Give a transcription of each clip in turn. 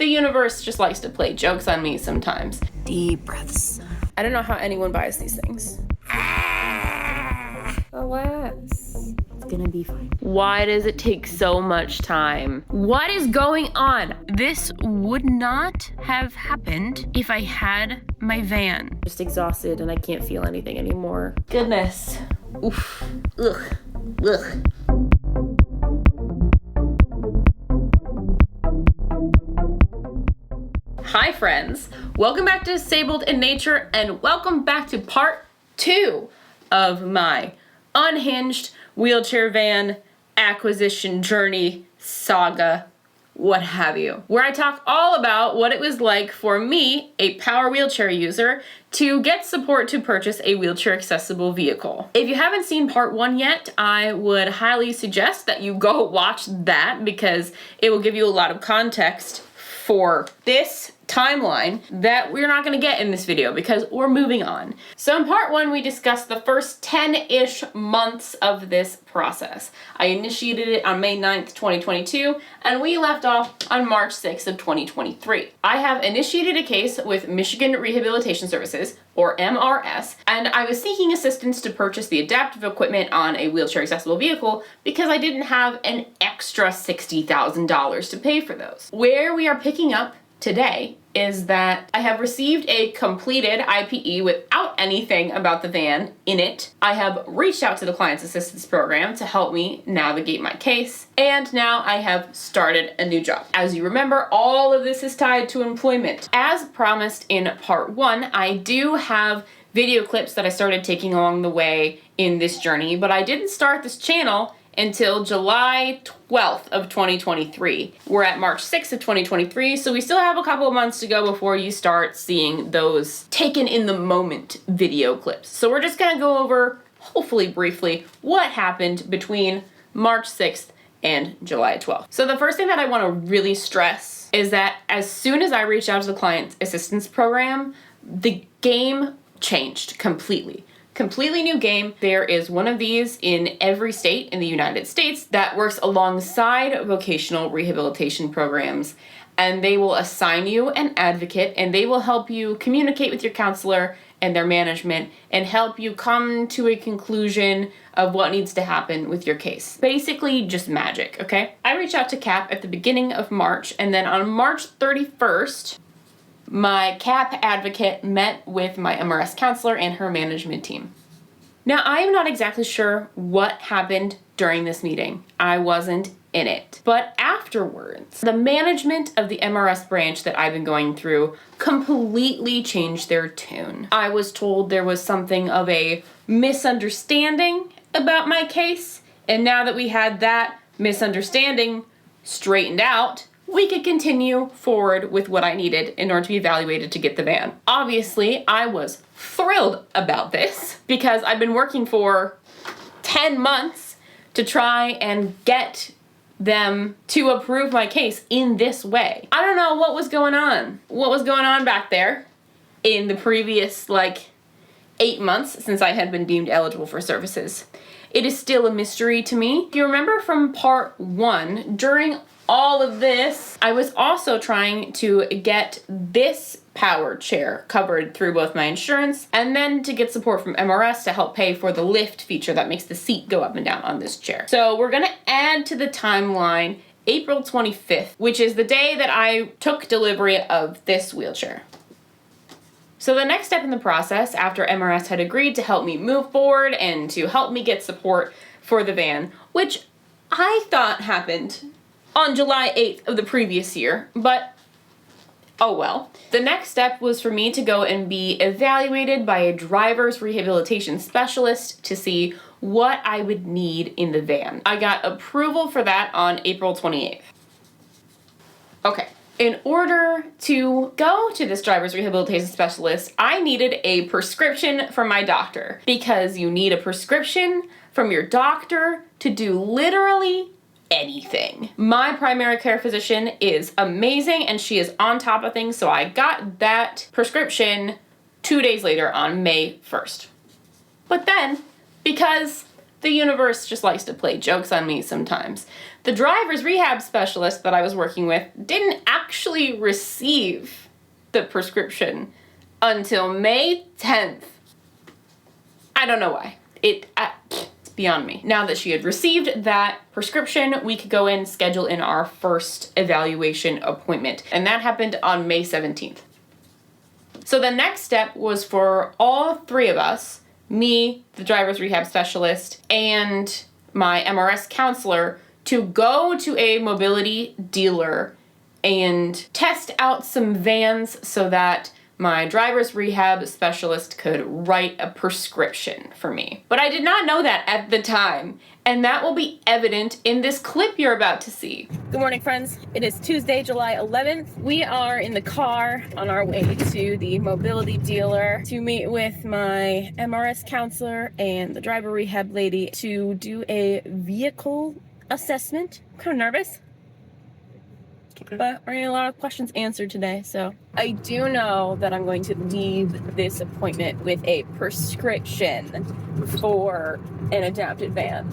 The universe just likes to play jokes on me sometimes. Deep breaths. I don't know how anyone buys these things. Alas. It's gonna be fine. Why does it take so much time? What is going on? This would not have happened if I had my van. Just exhausted and I can't feel anything anymore. Goodness. Oof. Ugh. Ugh. Hi friends, welcome back to Disabled in Nature and welcome back to part 2 of my unhinged wheelchair van acquisition journey saga, what have you, where I talk all about what it was like for me, a power wheelchair user, to get support to purchase a wheelchair accessible vehicle. If you haven't seen part 1 yet, I would highly suggest that you go watch that because it will give you a lot of context for this timeline that we're not going to get in this video because we're moving on. So in part 1, we discussed the first 10-ish months of this process. I initiated it on May 9th, 2022, and we left off on March 6th of 2023. I have initiated a case with Michigan Rehabilitation Services, or MRS, and I was seeking assistance to purchase the adaptive equipment on a wheelchair accessible vehicle because I didn't have an extra $60,000 to pay for those. Where we are picking up today is that I have received a completed IPE without anything about the van in it. I have reached out to the Client's Assistance Program to help me navigate my case, and now I have started a new job. As you remember, all of this is tied to employment. As promised in part 1, I do have video clips that I started taking along the way in this journey, but I didn't start this channel until July 12th of 2023. We're at March 6th of 2023, so we still have a couple of months to go before you start seeing those taken in the moment video clips. So we're just gonna go over, hopefully briefly, what happened between March 6th and July 12th. So the first thing that I wanna really stress is that as soon as I reached out to the Client Assistance Program, the game changed completely. Completely new game. There is one of these in every state in the United States that works alongside vocational rehabilitation programs, and they will assign you an advocate and they will help you communicate with your counselor and their management and help you come to a conclusion of what needs to happen with your case. Basically just magic, okay? I reached out to CAP at the beginning of March, and then on March 31st, my CAP advocate met with my MRS counselor and her management team. Now, I am not exactly sure what happened during this meeting. I wasn't in it. But afterwards, the management of the MRS branch that I've been going through completely changed their tune. I was told there was something of a misunderstanding about my case, and now that we had that misunderstanding straightened out, we could continue forward with what I needed in order to be evaluated to get the van. Obviously, I was thrilled about this because I've been working for 10 months to try and get them to approve my case in this way. I don't know what was going on. What was going on back there in the previous, 8 months since I had been deemed eligible for services. It is still a mystery to me. If you remember from part 1, during all of this, I was also trying to get this power chair covered through both my insurance and then to get support from MRS to help pay for the lift feature that makes the seat go up and down on this chair. So we're gonna add to the timeline April 25th, which is the day that I took delivery of this wheelchair. So the next step in the process, after MRS had agreed to help me move forward and to help me get support for the van, which I thought happened on July 8th of the previous year, but oh well. The next step was for me to go and be evaluated by a driver's rehabilitation specialist to see what I would need in the van. I got approval for that on April 28th. Okay. In order to go to this driver's rehabilitation specialist, I needed a prescription from my doctor because you need a prescription from your doctor to do literally anything. My primary care physician is amazing and she is on top of things, so I got that prescription 2 days later on May 1st. But then, because the universe just likes to play jokes on me sometimes, The driver's rehab specialist that I was working with didn't actually receive the prescription until May 10th. I don't know why. It's beyond me. Now that she had received that prescription, we could go in and schedule in our first evaluation appointment. And that happened on May 17th. So the next step was for all three of us, me, the driver's rehab specialist, and my MRS counselor, to go to a mobility dealer and test out some vans so that my driver's rehab specialist could write a prescription for me. But I did not know that at the time, and that will be evident in this clip you're about to see. Good morning, friends. It is Tuesday, July 11th. We are in the car on our way to the mobility dealer to meet with my MRS counselor and the driver rehab lady to do a vehicle assessment. I'm kind of nervous. Okay. But we're getting a lot of questions answered today, so. I do know that I'm going to leave this appointment with a prescription for an adapted van.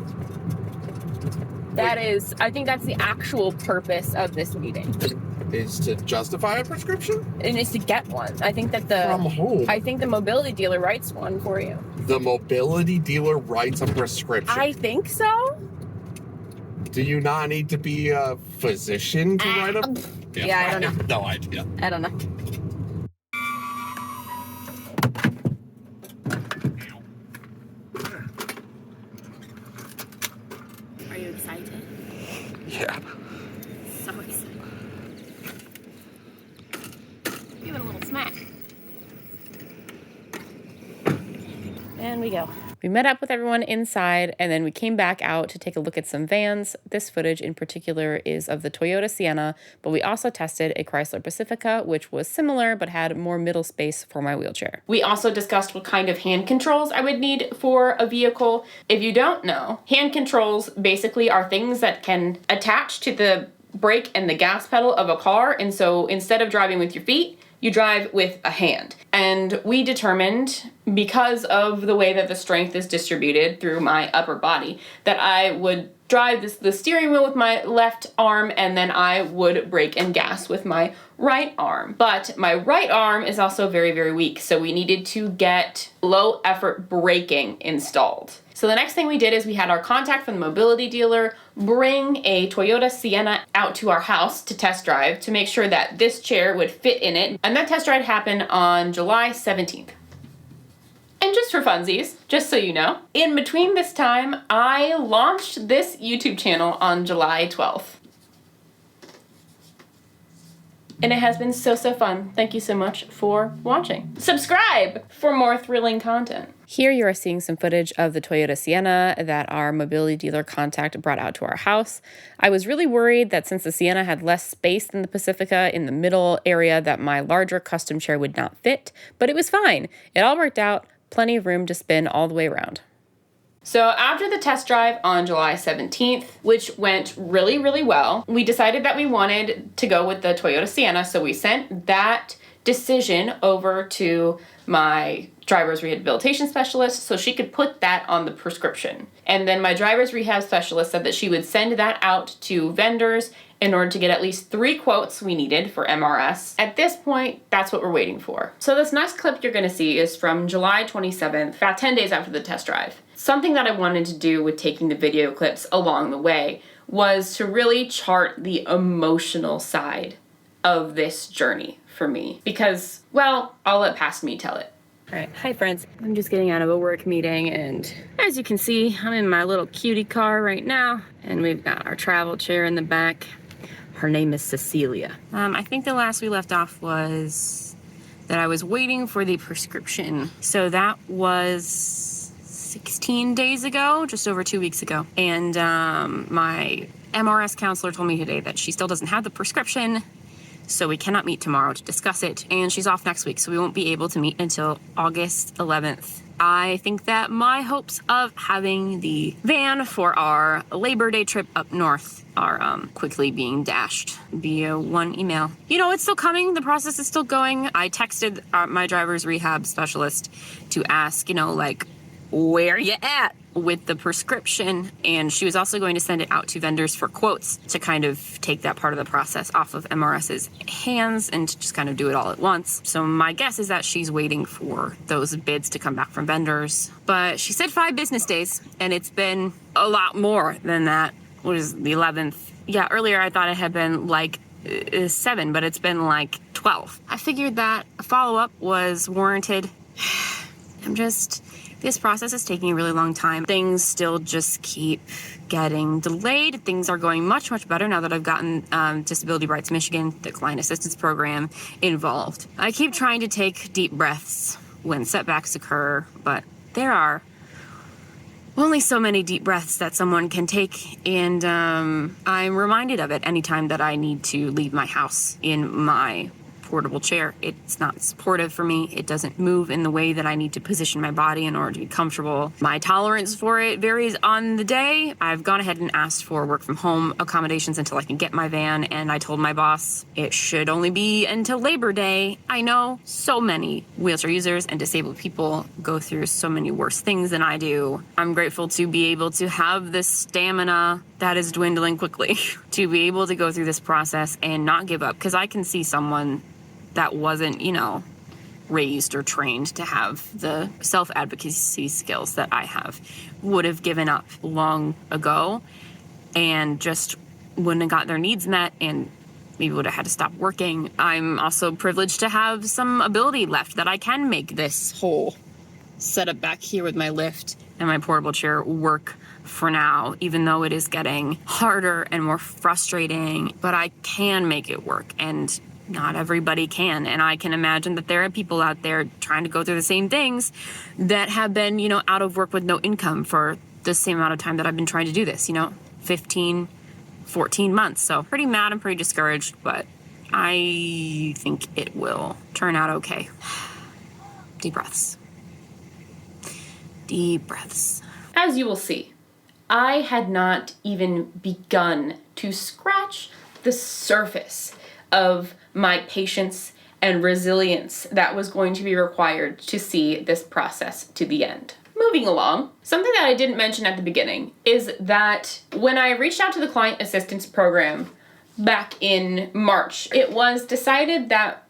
That is, I think that's the actual purpose of this meeting. Is to justify a prescription? And it's to get one. I think that From whom? I think the mobility dealer writes one for you. The mobility dealer writes a prescription? I think so. Do you not need to be a physician to write a... Yeah, I don't know. have no idea. I don't know. Are you excited? Yeah. So excited. Give it a little smack. And we go. We met up with everyone inside, and then we came back out to take a look at some vans. This footage in particular is of the Toyota Sienna, but we also tested a Chrysler Pacifica, which was similar but had more middle space for my wheelchair. We also discussed what kind of hand controls I would need for a vehicle. If you don't know, hand controls basically are things that can attach to the brake and the gas pedal of a car, and so instead of driving with your feet, you drive with a hand. And we determined, because of the way that the strength is distributed through my upper body, that I would drive the steering wheel with my left arm, and then I would brake and gas with my right arm. But my right arm is also very, very weak, so we needed to get low effort braking installed. So the next thing we did is we had our contact from the mobility dealer bring a Toyota Sienna out to our house to test drive to make sure that this chair would fit in it. And that test ride happened on July 17th. And just for funsies, just so you know, in between this time, I launched this YouTube channel on July 12th. And it has been so fun. Thank you so much for watching. Subscribe for more thrilling content. Here you are seeing some footage of the Toyota Sienna that our mobility dealer contact brought out to our house. I was really worried that since the Sienna had less space than the Pacifica in the middle area, that my larger custom chair would not fit, but it was fine. It all worked out, plenty of room to spin all the way around. So after the test drive on July 17th, which went really, really well, we decided that we wanted to go with the Toyota Sienna, so we sent that decision over to my driver's rehabilitation specialist so she could put that on the prescription. And then my driver's rehab specialist said that she would send that out to vendors in order to get at least 3 quotes we needed for MRS. At this point, that's what we're waiting for. So this next clip you're gonna see is from July 27th, about 10 days after the test drive. Something that I wanted to do with taking the video clips along the way was to really chart the emotional side of this journey for me. Because, well, I'll let past me tell it. All right, hi friends. I'm just getting out of a work meeting, and as you can see, I'm in my little cutie car right now, and we've got our travel chair in the back. Her name is Cecilia. I think the last we left off was that I was waiting for the prescription. So that was 16 days ago, just over 2 weeks ago. And my MRS counselor told me today that she still doesn't have the prescription, so we cannot meet tomorrow to discuss it, and she's off next week, so we won't be able to meet until August 11th. I think that my hopes of having the van for our Labor Day trip up north are quickly being dashed via one email. You know, it's still coming. The process is still going. I texted my driver's rehab specialist to ask, you know, like, where you at with the prescription. And she was also going to send it out to vendors for quotes to kind of take that part of the process off of MRS's hands and to just kind of do it all at once. So my guess is that she's waiting for those bids to come back from vendors. But she said 5 business days, and it's been a lot more than that. What is the 11th? Yeah, earlier I thought it had been like 7, but it's been like 12. I figured that a follow-up was warranted. This process is taking a really long time. Things still just keep getting delayed. Things are going much, much better now that I've gotten Disability Rights Michigan, the client assistance program, involved. I keep trying to take deep breaths when setbacks occur, but there are only so many deep breaths that someone can take, and I'm reminded of it anytime that I need to leave my house in my portable chair. It's not supportive for me. It doesn't move in the way that I need to position my body in order to be comfortable. My tolerance for it varies on the day. I've gone ahead and asked for work from home accommodations until I can get my van, and I told my boss it should only be until Labor Day. I know so many wheelchair users and disabled people go through so many worse things than I do. I'm grateful to be able to have this stamina that is dwindling quickly to be able to go through this process and not give up, because I can see someone that wasn't, raised or trained to have the self-advocacy skills that I have would have given up long ago and just wouldn't have got their needs met and maybe would have had to stop working. I'm also privileged to have some ability left that I can make this whole setup back here with my lift and my portable chair work for now, even though it is getting harder and more frustrating, but I can make it work, and not everybody can. And I can imagine that there are people out there trying to go through the same things that have been, out of work with no income for the same amount of time that I've been trying to do this, 15, 14 months. So pretty mad and pretty discouraged, but I think it will turn out okay. Deep breaths. Deep breaths. As you will see, I had not even begun to scratch the surface of my patience and resilience that was going to be required to see this process to the end. Moving along, something that I didn't mention at the beginning is that when I reached out to the client assistance program back in March, it was decided that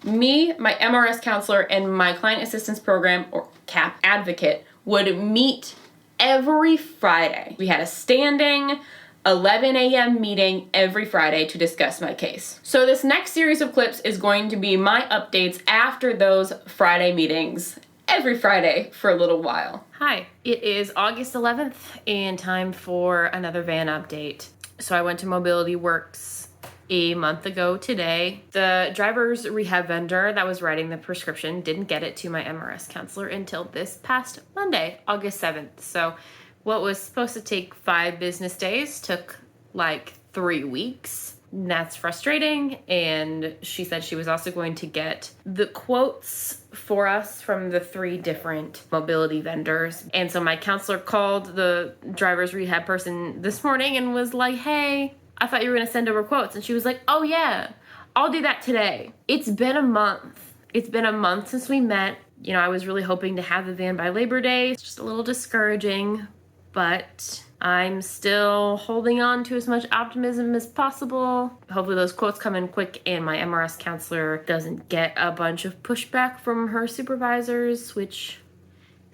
me, my MRS counselor, and my client assistance program, or CAP advocate, would meet every Friday. We had a standing 11 a.m. meeting every Friday to discuss my case. So this next series of clips is going to be my updates after those Friday meetings every Friday for a little while. Hi, it is August 11th and time for another van update. So I went to Mobility Works a month ago today. The driver's rehab vendor that was writing the prescription didn't get it to my MRS counselor until this past Monday, August 7th. So what was supposed to take 5 business days took like 3 weeks. That's frustrating. And she said she was also going to get the quotes for us from the 3 different mobility vendors. And so my counselor called the driver's rehab person this morning and was like, hey, I thought you were going to send over quotes. And she was like, oh yeah, I'll do that today. It's been a month. It's been a month since we met. I was really hoping to have the van by Labor Day. It's just a little discouraging, but I'm still holding on to as much optimism as possible. Hopefully those quotes come in quick and my MRS counselor doesn't get a bunch of pushback from her supervisors, which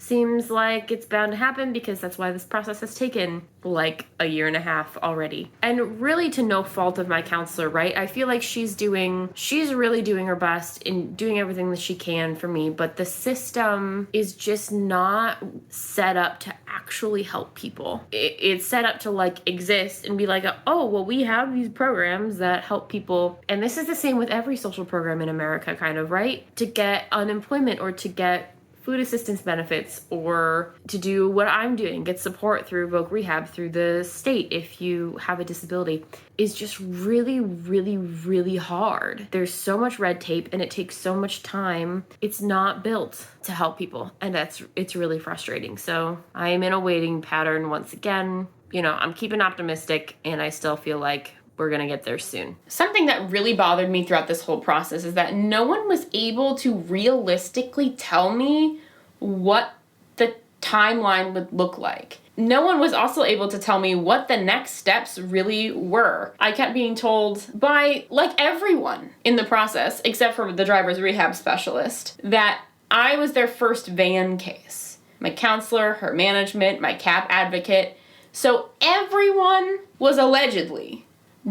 seems like it's bound to happen because that's why this process has taken like a year and a half already. And really to no fault of my counselor, right? I feel like she's really doing her best in doing everything that she can for me, but the system is just not set up to actually help people. It's set up to like exist and be like, oh, well, we have these programs that help people. And this is the same with every social program in America, kind of, right? To get unemployment or to get food assistance benefits or to do what I'm doing, get support through Voc Rehab through the state if you have a disability, is just really, really, really hard. There's so much red tape and it takes so much time. It's not built to help people, and it's really frustrating. So I am in a waiting pattern once again. I'm keeping optimistic and I still feel like we're going to get there soon. Something that really bothered me throughout this whole process is that no one was able to realistically tell me what the timeline would look like. No one was also able to tell me what the next steps really were. I kept being told by, like, everyone in the process, except for the driver's rehab specialist, that I was their first van case. My counselor, her management, my CAP advocate. So everyone was allegedly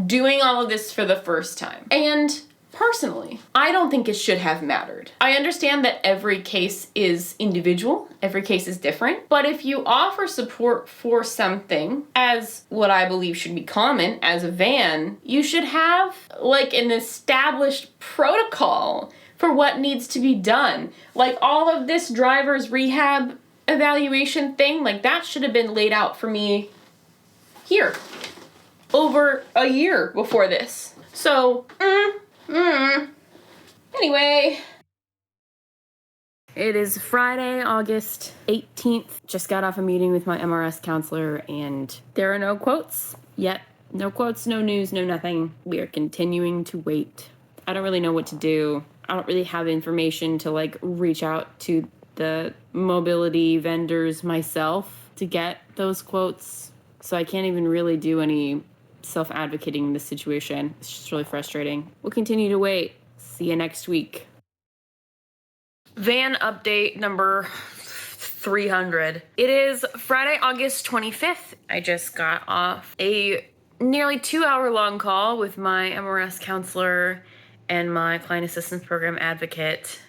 doing all of this for the first time. And personally, I don't think it should have mattered. I understand that every case is individual, every case is different, but if you offer support for something, as what I believe should be common as a van, you should have like an established protocol for what needs to be done. Like all of this driver's rehab evaluation thing, like that should have been laid out for me here over a year before this. So, anyway. It is Friday, August 18th. Just got off a meeting with my MRS counselor, and there are no quotes yet. No quotes, no news, no nothing. We are continuing to wait. I don't really know what to do. I don't really have information to like reach out to the mobility vendors myself to get those quotes. So I can't even really do any self-advocating in this situation. It's just really frustrating. We'll continue to wait. See you next week. Van update number 300. It is Friday, August 25th. I just got off a nearly 2-hour long call with my MRS counselor and my client assistance program advocate.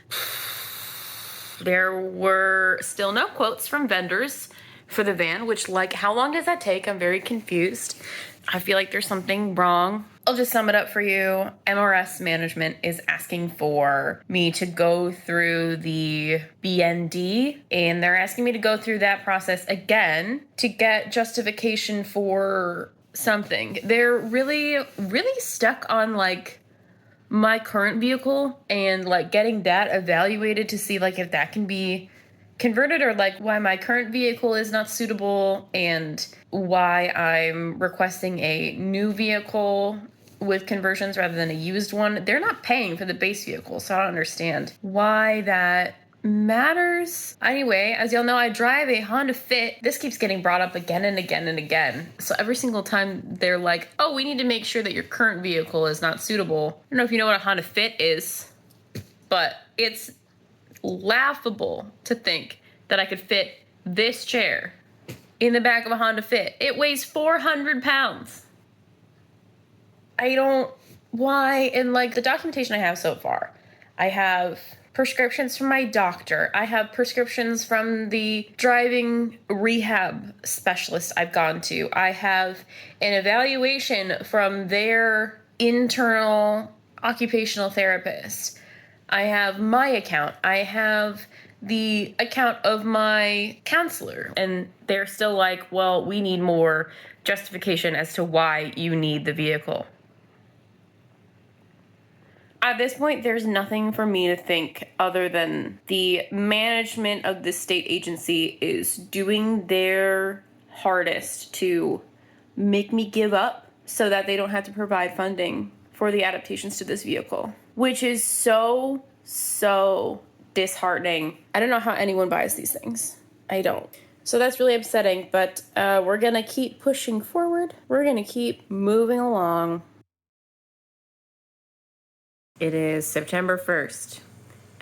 There were still no quotes from vendors for the van, which, like, how long does that take? I'm very confused. I feel like there's something wrong. I'll just sum it up for you. MRS management is asking for me to go through the BND, and they're asking me to go through that process again to get justification for something. They're really, really stuck on, like, my current vehicle and, like, getting that evaluated to see, like, if that can be converted, or like why my current vehicle is not suitable and why I'm requesting a new vehicle with conversions rather than a used one. They're not paying for the base vehicle, so I don't understand why that matters. Anyway, as y'all know, I drive a Honda Fit. This keeps getting brought up again and again and again. So every single time they're like, oh, we need to make sure that your current vehicle is not suitable. I don't know if you know what a Honda Fit is, but it's laughable to think that I could fit this chair in the back of a Honda Fit. It weighs 400 pounds. Why? And like the documentation I have so far, I have prescriptions from my doctor. I have prescriptions from the driving rehab specialist I've gone to. I have an evaluation from their internal occupational therapist. I have my account. I have the account of my counselor. And they're still like, well, we need more justification as to why you need the vehicle. At this point, there's nothing for me to think other than the management of the state agency is doing their hardest to make me give up so that they don't have to provide funding for the adaptations to this vehicle, which is so disheartening. I don't know how anyone buys these things. I don't. So that's really upsetting, but we're gonna keep pushing forward. We're gonna keep moving along. It is September 1st,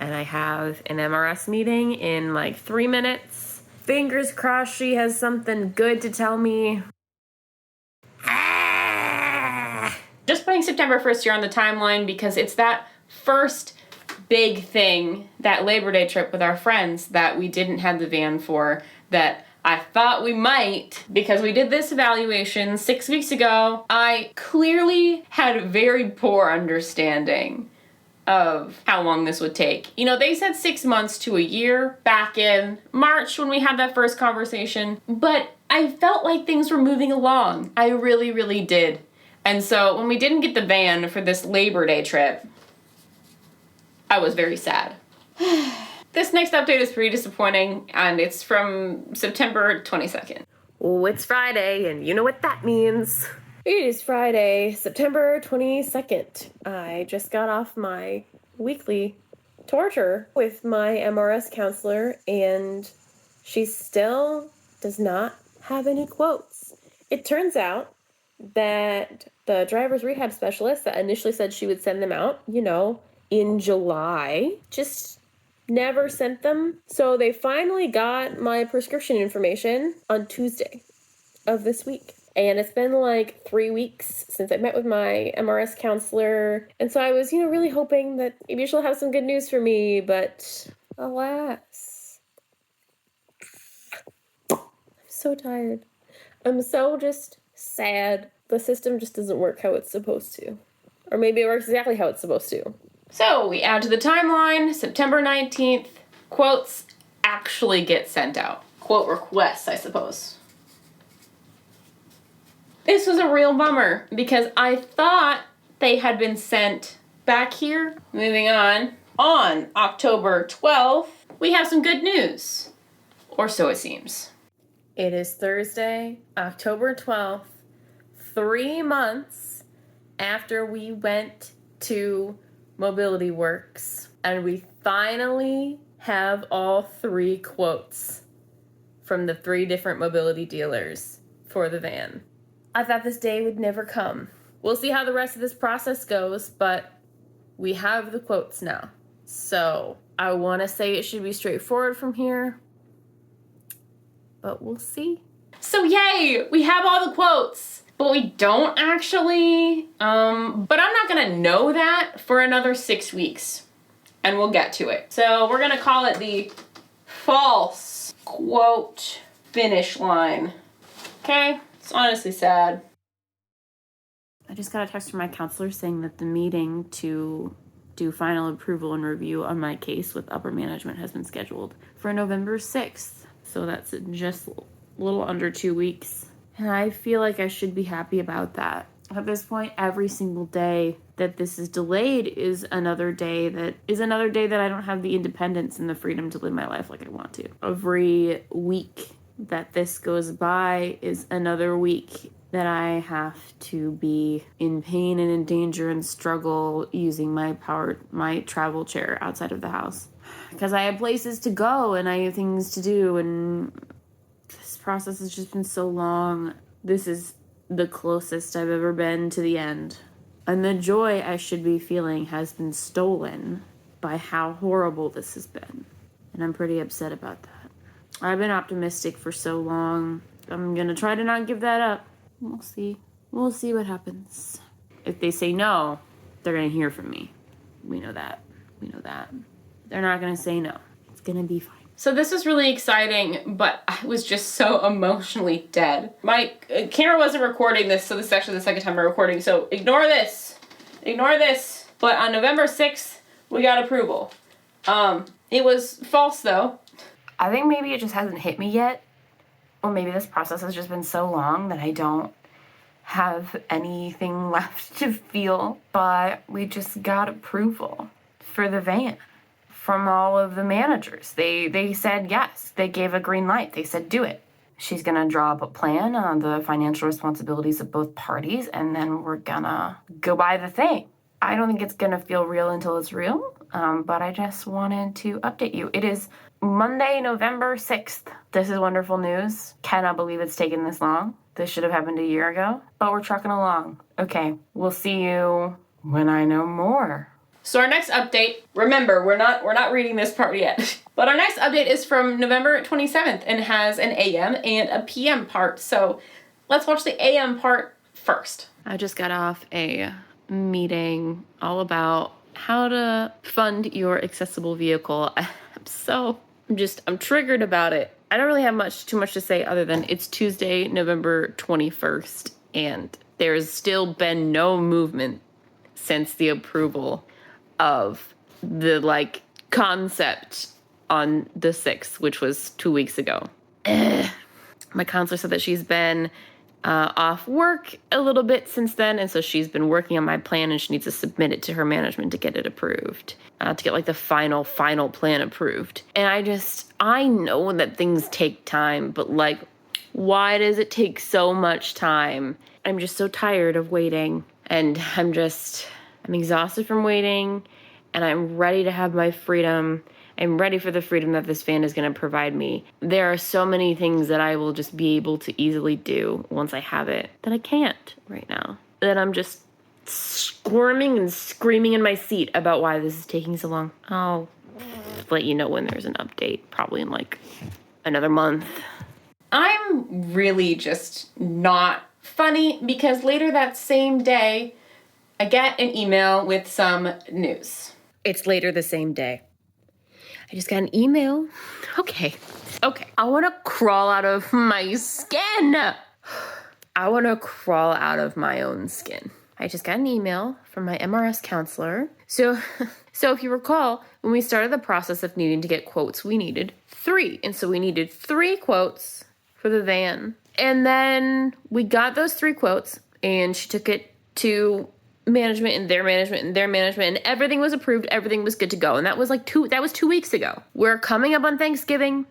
and I have an MRS meeting in like 3 minutes. Fingers crossed she has something good to tell me. Just putting September 1st here on the timeline because it's that first big thing, that Labor Day trip with our friends that we didn't have the van for, that I thought we might because we did this evaluation 6 weeks ago. I clearly had very poor understanding of how long this would take. You know, they said 6 months to a year back in March when we had that first conversation, but I felt like things were moving along. I really, really did. And so when we didn't get the van for this Labor Day trip, I was very sad. This next update is pretty disappointing, and it's from September 22nd. Oh, it's Friday, and you know what that means. It is Friday, September 22nd. I just got off my weekly torture with my MRS counselor, and she still does not have any quotes. It turns out that the driver's rehab specialist that initially said she would send them out, in July, just never sent them. So they finally got my prescription information on Tuesday of this week. And it's been like 3 weeks since I met with my MRS counselor. And so I was, really hoping that maybe she'll have some good news for me, but alas. I'm so tired. I'm so just sad. The system just doesn't work how it's supposed to. Or maybe it works exactly how it's supposed to. So we add to the timeline, September 19th, quotes actually get sent out. Quote requests, I suppose. This was a real bummer because I thought they had been sent back here. Moving on October 12th, we have some good news. Or so it seems. It is Thursday, October 12th, 3 months after we went to Mobility Works, and we finally have all 3 quotes from the 3 different mobility dealers for the van. I thought this day would never come. We'll see how the rest of this process goes, but we have the quotes now. So I want to say it should be straightforward from here, but we'll see. So yay, we have all the quotes, but we don't actually, but I'm not gonna know that for another 6 weeks, and we'll get to it. So we're gonna call it the false quote finish line. Okay, it's honestly sad. I just got a text from my counselor saying that the meeting to do final approval and review on my case with upper management has been scheduled for November 6th. So that's just a little under 2 weeks. And I feel like I should be happy about that. At this point, every single day that this is delayed is another day that I don't have the independence and the freedom to live my life like I want to. Every week that this goes by is another week that I have to be in pain and in danger and struggle using my travel chair outside of the house. Because I have places to go and I have things to do, and this process has just been so long. This is the closest I've ever been to the end. And the joy I should be feeling has been stolen by how horrible this has been. And I'm pretty upset about that. I've been optimistic for so long. I'm gonna try to not give that up. We'll see. We'll see what happens. If they say no, they're gonna hear from me. We know that. They're not gonna say no. It's gonna be fine. So this was really exciting, but I was just so emotionally dead. My camera wasn't recording this, so this is actually the second time I'm recording, so ignore this. But on November 6th, we got approval. It was false, though. I think maybe it just hasn't hit me yet. Or maybe this process has just been so long that I don't have anything left to feel. But we just got approval for the van from all of the managers. They said yes. They gave a green light. They said do it. She's going to draw up a plan on the financial responsibilities of both parties, and then we're going to go buy the thing. I don't think it's going to feel real until it's real, but I just wanted to update you. It is Monday, November 6th. This is wonderful news. Cannot believe it's taken this long. This should have happened a year ago, but we're trucking along. Okay, we'll see you when I know more. So our next update, remember, we're not reading this part yet, but our next update is from November 27th and has an AM and a PM part. So let's watch the AM part first. I just got off a meeting all about how to fund your accessible vehicle. I'm triggered about it. I don't really have too much to say other than it's Tuesday, November 21st, and there's still been no movement since the approval of the concept on the 6th, which was 2 weeks ago. My counselor said that she's been off work a little bit since then, and so she's been working on my plan, and she needs to submit it to her management to get it approved, to get the final plan approved. And I know that things take time, but why does it take so much time? I'm just so tired of waiting, and I'm exhausted from waiting, and I'm ready to have my freedom, I'm ready for the freedom that this van is going to provide me. There are so many things that I will just be able to easily do once I have it that I can't right now. That I'm just squirming and screaming in my seat about why this is taking so long. I'll let you know when there's an update, probably in like another month. I'm really just not funny because later that same day, I get an email with some news. It's later the same day. I just got an email. Okay. I want to crawl out of my skin. I want to crawl out of my own skin. I just got an email from my MRS counselor. So if you recall, when we started the process of needing to get quotes, we needed 3. And so we needed 3 quotes for the van. And then we got those 3 quotes, and she took it to management and their management, and everything was approved. Everything was good to go. And that was 2 weeks ago. We're coming up on Thanksgiving.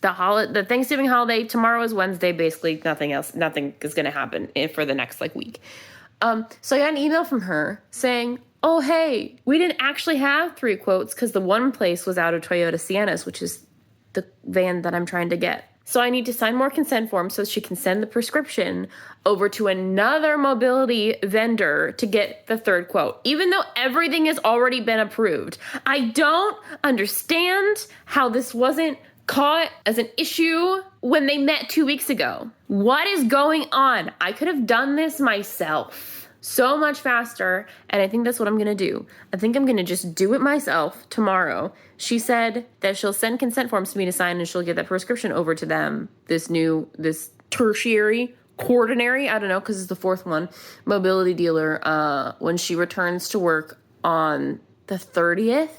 The Thanksgiving holiday, tomorrow is Wednesday, basically nothing is going to happen for the next week. So I got an email from her saying, oh, hey, we didn't actually have 3 quotes because the one place was out of Toyota Siennas, which is the van that I'm trying to get. So I need to sign more consent forms so she can send the prescription over to another mobility vendor to get the 3rd quote, even though everything has already been approved. I don't understand how this wasn't caught as an issue when they met 2 weeks ago. What is going on? I could have done this myself so much faster, and I think that's what I'm going to do. I think I'm going to just do it myself tomorrow. She said that she'll send consent forms to me to sign, and she'll get that prescription over to them, this tertiary, quaternary, I don't know, because it's the 4th one, mobility dealer, when she returns to work on the 30th.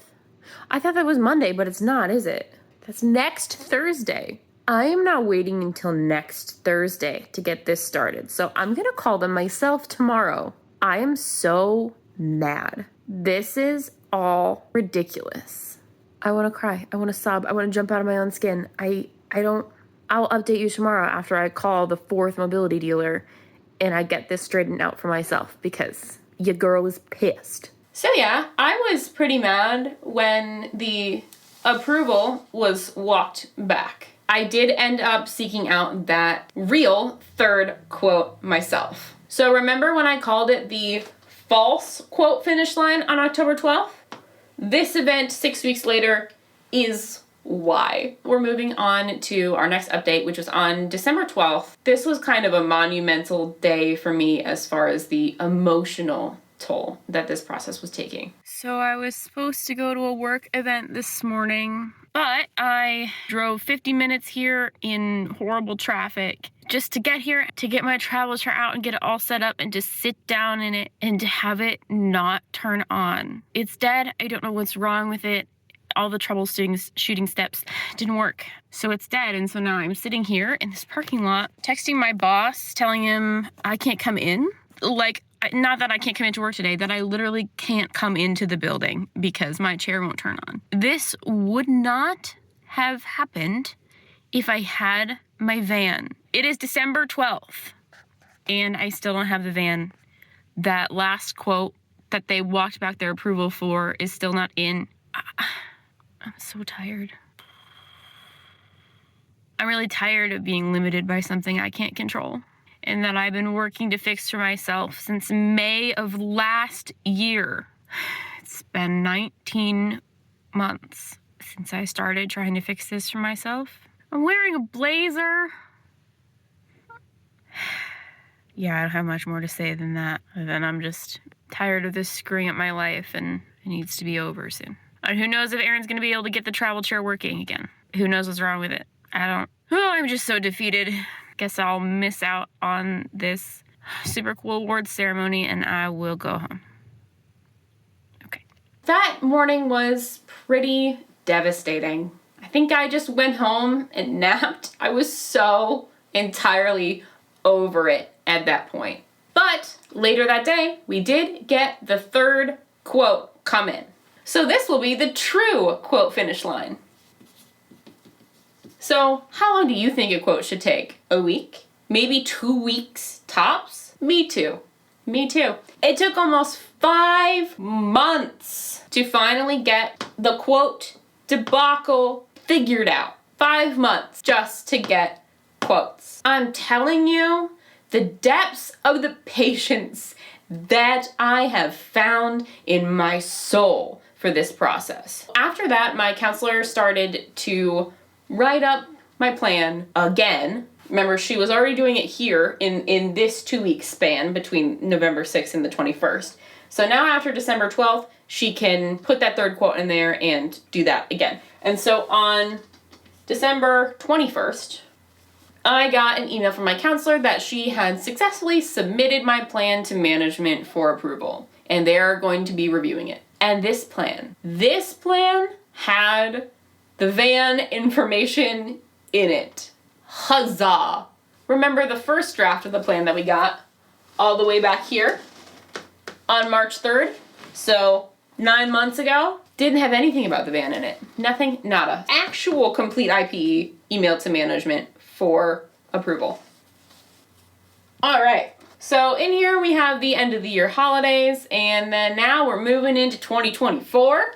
I thought that was Monday, but it's not, is it? That's next Thursday. I am not waiting until next Thursday to get this started. So I'm going to call them myself tomorrow. I am so mad. This is all ridiculous. I want to cry. I want to sob. I want to jump out of my own skin. I'll update you tomorrow after I call the 4th mobility dealer and I get this straightened out for myself because your girl is pissed. So yeah, I was pretty mad when the approval was walked back. I did end up seeking out that real 3rd quote myself. So remember when I called it the false quote finish line on October 12th? This event 6 weeks later is why. We're moving on to our next update, which was on December 12th. This was kind of a monumental day for me as far as the emotional toll that this process was taking. So I was supposed to go to a work event this morning, but I drove 50 minutes here in horrible traffic just to get here, to get my travel chart out and get it all set up and to sit down in it and to have it not turn on. It's dead. I don't know what's wrong with it. All the troubleshooting steps didn't work. So it's dead. And so now I'm sitting here in this parking lot, texting my boss, telling him I can't come in. Not that I can't come into work today, that I literally can't come into the building because my chair won't turn on. This would not have happened if I had my van. It is December 12th, and I still don't have the van. That last quote that they walked back their approval for is still not in. I'm so tired. I'm really tired of being limited by something I can't control, and that I've been working to fix for myself since May of last year. It's been 19 months since I started trying to fix this for myself. I'm wearing a blazer. Yeah, I don't have much more to say than that. Other than I'm just tired of this screwing up my life, and it needs to be over soon. And who knows if Aaron's going to be able to get the travel chair working again. Who knows what's wrong with it? I'm just so defeated. Guess I'll miss out on this super cool awards ceremony and I will go home. Okay. That morning was pretty devastating. I think I just went home and napped. I was so entirely over it at that point. But later that day, we did get the 3rd quote come in. So this will be the true quote finish line. So how long do you think a quote should take? A week? Maybe 2 weeks tops? Me too. It took almost 5 months to finally get the quote debacle figured out. 5 months just to get quotes. I'm telling you, the depths of the patience that I have found in my soul for this process. After that, my counselor started to write up my plan again. Remember, she was already doing it here in this 2-week span between November 6th and the 21st. So now after December 12th, she can put that third quote in there and do that again. And so on December 21st, I got an email from my counselor that she had successfully submitted my plan to management for approval, and they're going to be reviewing it. And this plan had the van information in it. Huzzah! Remember the first draft of the plan that we got all the way back here on March 3rd? So 9 months ago, didn't have anything about the van in it. Nothing, nada. Actual complete IPE emailed to management for approval. All right, so in here we have the end of the year holidays, and then now we're moving into 2024.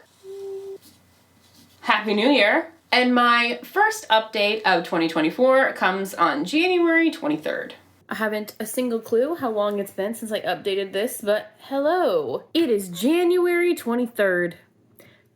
Happy New Year. And my first update of 2024 comes on January 23rd. I haven't a single clue how long it's been since I updated this, but hello. It is January 23rd,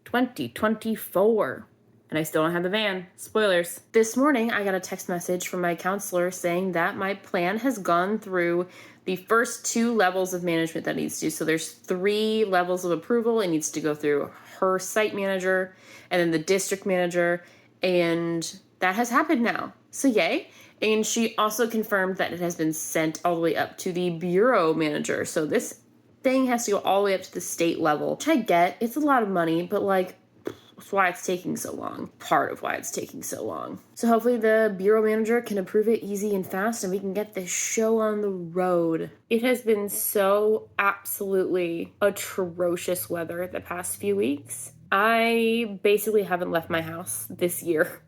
2024. And I still don't have the van. Spoilers. This morning, I got a text message from my counselor saying that my plan has gone through the first 2 levels of management that it needs to. So there's 3 levels of approval. It needs to go through her site manager and then the district manager, and that has happened now. So yay. And she also confirmed that it has been sent all the way up to the bureau manager. So this thing has to go all the way up to the state level, which I get. It's a lot of money, but like, that's why it's taking so long. Part of why it's taking so long. So hopefully the bureau manager can approve it easy and fast and we can get this show on the road. It has been so absolutely atrocious weather the past few weeks. I basically haven't left my house this year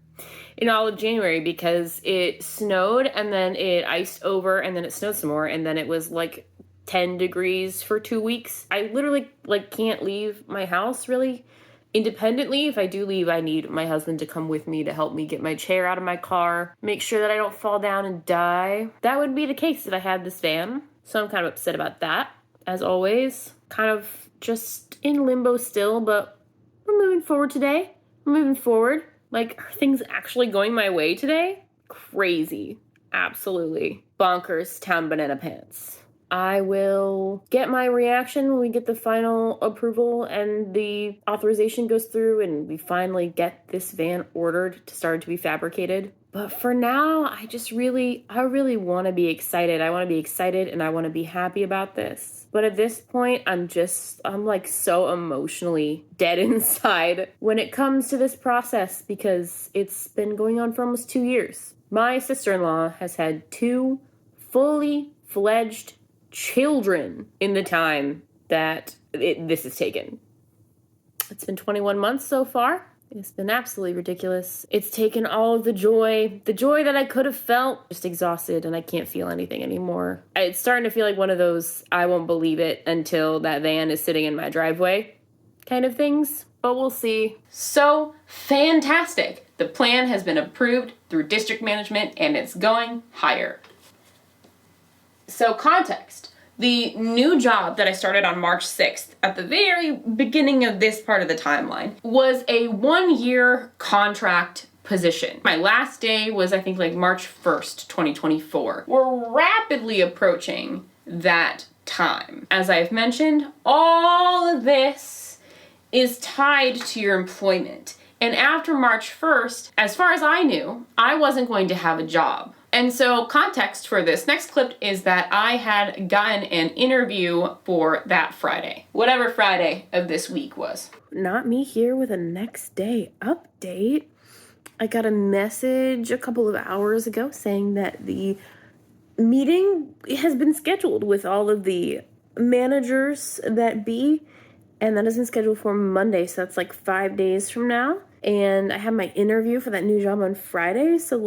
in all of January because it snowed and then it iced over and then it snowed some more and then it was like 10 degrees for 2 weeks. I literally can't leave my house really independently. If I do leave, I need my husband to come with me to help me get my chair out of my car, make sure that I don't fall down and die. That would be the case if I had this van. So I'm kind of upset about that, as always. Kind of just in limbo still, but we're moving forward today. We're moving forward. Like, are things actually going my way today? Crazy. Absolutely. Bonkers town banana pants. I will get my reaction when we get the final approval and the authorization goes through and we finally get this van ordered to start to be fabricated. But for now, I really want to be excited. I want to be excited and I want to be happy about this. But at this point, I'm like so emotionally dead inside when it comes to this process because it's been going on for almost 2 years. My sister-in-law has had 2 fully fledged children in the time that this has taken. It's been 21 months so far. It's been absolutely ridiculous. It's taken all of the joy that I could have felt, just exhausted and I can't feel anything anymore. It's starting to feel like one of those I won't believe it until that van is sitting in my driveway kind of things, but we'll see. So fantastic. The plan has been approved through district management and it's going higher. So context. The new job that I started on March 6th, at the very beginning of this part of the timeline, was a 1-year contract position. My last day was, I think, March 1st, 2024. We're rapidly approaching that time. As I've mentioned, all of this is tied to your employment. And after March 1st, as far as I knew, I wasn't going to have a job. And so context for this next clip is that I had gotten an interview for that Friday, whatever Friday of this week was. Not me here with a next day update. I got a message a couple of hours ago saying that the meeting has been scheduled with all of the managers that be, and that has been scheduled for Monday, so that's 5 days from now. And I have my interview for that new job on Friday, so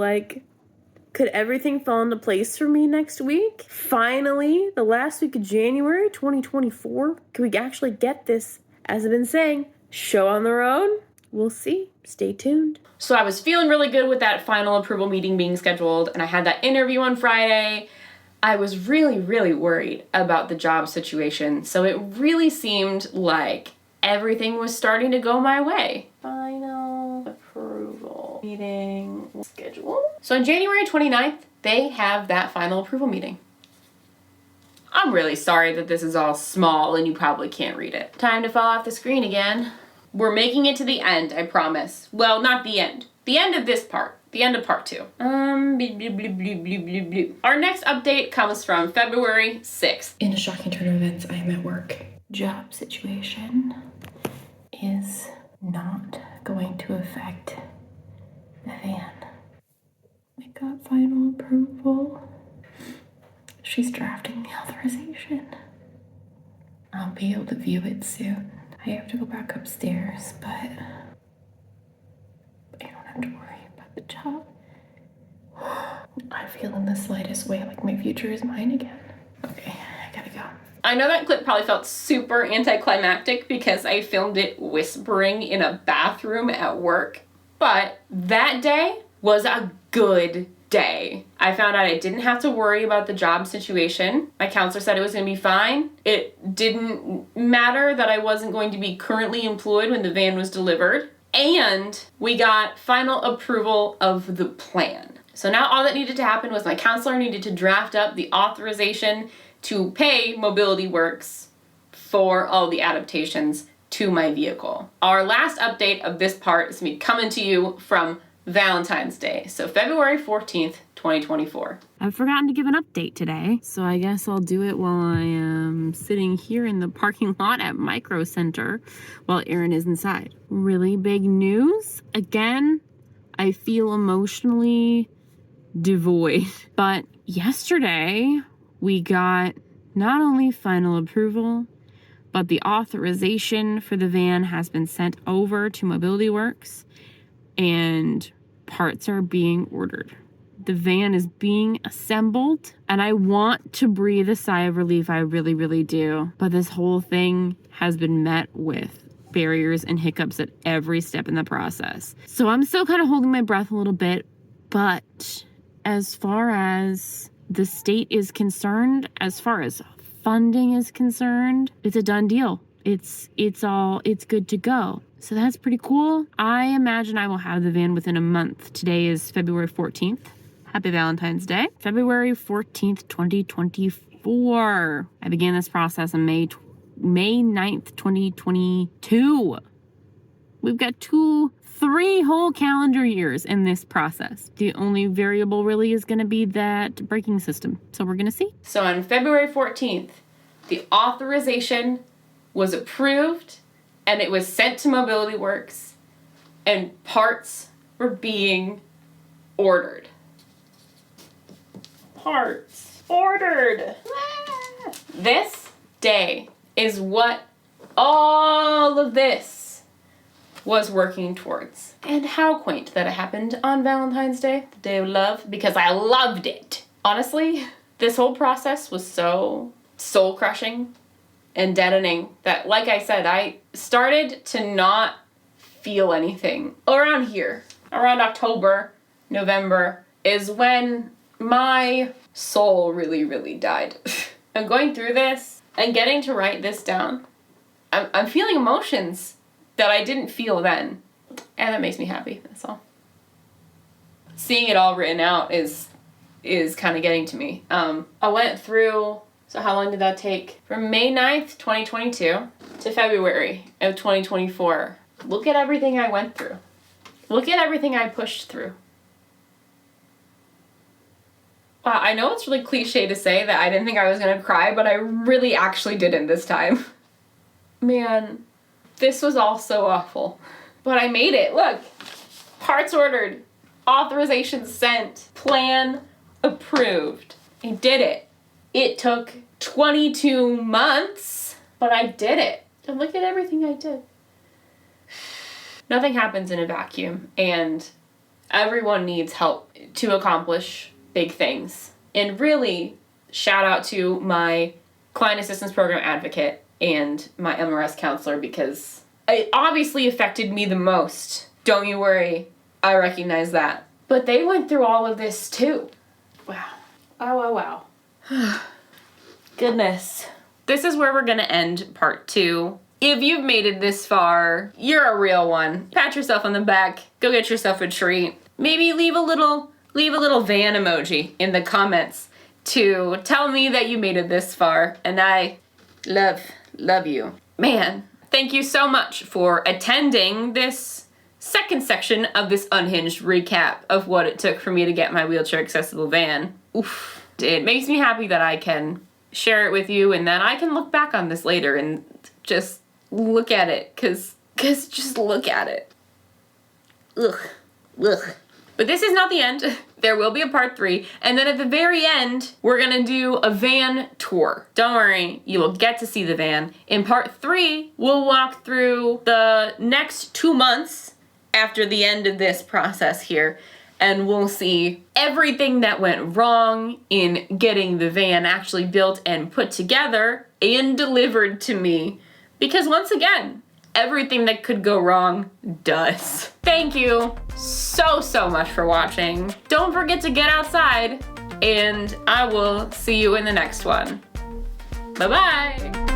could everything fall into place for me next week? Finally, the last week of January 2024, can we actually get this, as I've been saying, show on the road? we'll see. Stay tuned. So I was feeling really good with that final approval meeting being scheduled, and I had that interview on Friday. I was really, really worried about the job situation, so it really seemed like everything was starting to go my way. Final approval meeting schedule. So on January 29th, they have that final approval meeting. I'm really sorry that this is all small and you probably can't read it. Time to fall off the screen again. We're making it to the end, I promise. Well, not the end. The end of this part. The end of part 2. Our next update comes from February 6th. In a shocking turn of events, I am at work. Job situation is not going to affect the van. We got final approval. She's drafting the authorization. I'll be able to view it soon. I have to go back upstairs, but I don't have to worry about the job. I feel in the slightest way like my future is mine again. Okay, I gotta go. I know that clip probably felt super anticlimactic because I filmed it whispering in a bathroom at work, but that day was a good day. I found out I didn't have to worry about the job situation. My counselor said it was going to be fine. It didn't matter that I wasn't going to be currently employed when the van was delivered. And we got final approval of the plan. So now all that needed to happen was my counselor needed to draft up the authorization to pay Mobility Works for all the adaptations to my vehicle. Our last update of this part is me coming to you from Valentine's Day, so February 14th, 2024. I've forgotten to give an update today, so I guess I'll do it while I am sitting here in the parking lot at Micro Center while Erin is inside. Really big news. Again, I feel emotionally devoid. But yesterday, we got not only final approval, but the authorization for the van has been sent over to Mobility Works, and parts are being ordered. The van is being assembled, and I want to breathe a sigh of relief. I really, really do. But this whole thing has been met with barriers and hiccups at every step in the process. So I'm still kind of holding my breath a little bit, but as far as the state is concerned, as far as funding is concerned, it's a done deal. It's good to go. So that's pretty cool. I imagine I will have the van within a month. Today is February 14th. Happy Valentine's Day. February 14th, 2024. I began this process on May 9th, 2022. We've got 3 whole calendar years in this process. The only variable really is going to be that braking system. So we're going to see. So on February 14th, the authorization was approved and it was sent to Mobility Works and parts were being ordered. Parts ordered. This day is what all of this was working towards. And how quaint that it happened on Valentine's Day, the day of love, because I loved it. Honestly, this whole process was so soul-crushing and deadening that, like I said, I started to not feel anything. Around here, around October, November, is when my soul really, really died. I'm going through this and getting to write this down. I'm feeling emotions that I didn't feel then. And that makes me happy, that's all. Seeing it all written out is kind of getting to me. I went through, so how long did that take? From May 9th, 2022 to February of 2024. Look at everything I went through. Look at everything I pushed through. Wow, I know it's really cliche to say that I didn't think I was gonna cry, but I really actually didn't this time. Man, this was all so awful. But I made it, look. Parts ordered, authorization sent, plan approved. I did it. It took 22 months, but I did it. And look at everything I did. Nothing happens in a vacuum, and everyone needs help to accomplish big things. And really, shout out to my client assistance program advocate and my MRS counselor, because it obviously affected me the most. Don't you worry, I recognize that. But they went through all of this too. Wow. Wow. Goodness. This is where we're gonna end part 2. If you've made it this far, you're a real one. Pat yourself on the back, go get yourself a treat. Maybe leave a little van emoji in the comments to tell me that you made it this far, and I love you. Man, thank you so much for attending this second section of this unhinged recap of what it took for me to get my wheelchair accessible van. Oof. It makes me happy that I can share it with you and that I can look back on this later and just look at it, cause just look at it. Ugh. But this is not the end. There will be a part 3, and then at the very end, we're gonna do a van tour. Don't worry, you will get to see the van. In part 3, we'll walk through the next 2 months after the end of this process here, and we'll see everything that went wrong in getting the van actually built and put together and delivered to me. Because once again, everything that could go wrong does. Thank you so much for watching. Don't forget to get outside, and I will see you in the next one. Bye-bye.